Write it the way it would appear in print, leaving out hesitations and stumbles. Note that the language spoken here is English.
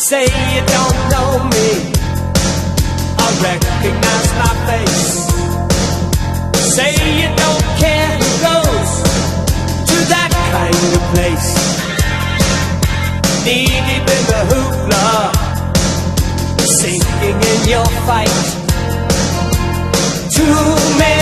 Say you don't know me, I recognize my face. Say you don't care who goes to that kind of place. Knee deep in the hoopla, sinking in your fight. Too many